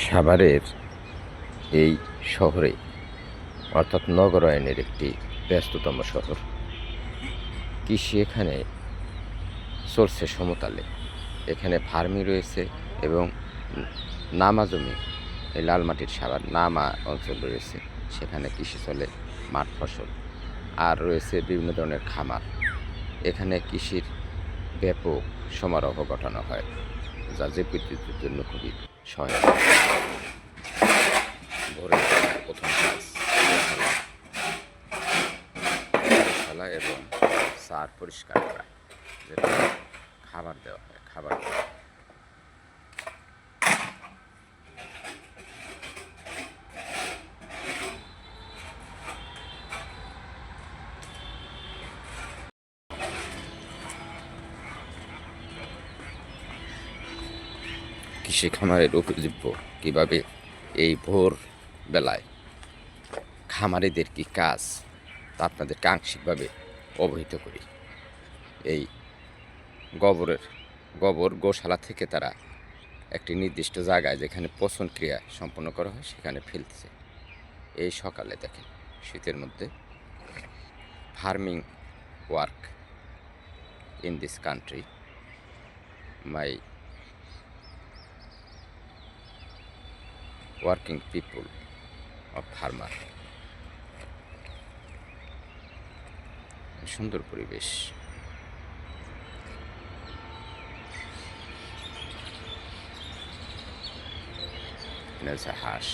সাভারের এই শহরে অর্থাৎ নগরায়নের একটি ব্যস্ততম শহর। কৃষি এখানে চলছে সমতালে। এখানে ফার্মি রয়েছে এবং নামা জমি, এই লালমাটির সাভার নামা অঞ্চল রয়েছে, সেখানে কৃষি চলে, মাঠ ফসল, আর রয়েছে বিভিন্ন ধরনের খামার। এখানে কৃষির ব্যাপক সমারোহ ঘটানো হয়, যা জীবনবৃদ্ধির জন্য খুবই সহায়ক। ভোরের প্রথম কাজ গোশালা এবং সার পরিষ্কার করা, যেটা খাবার দেওয়া হয়। কৃষি খামারের উপজীব্য কীভাবে এই ভোর বেলায় খামারিদের কি কাজ, তা আপনাদেরকে আংশিকভাবে অবহিত করি। এই গোবর গোশালা থেকে তারা একটি নির্দিষ্ট জায়গায়, যেখানে পচন ক্রিয়া সম্পন্ন করা হয়, সেখানে ফেলতেছে। এই সকালে দেখেন, শীতের মধ্যে farming work in this country, my working people of farmer. সুন্দর পরিবেশ। হাঁস।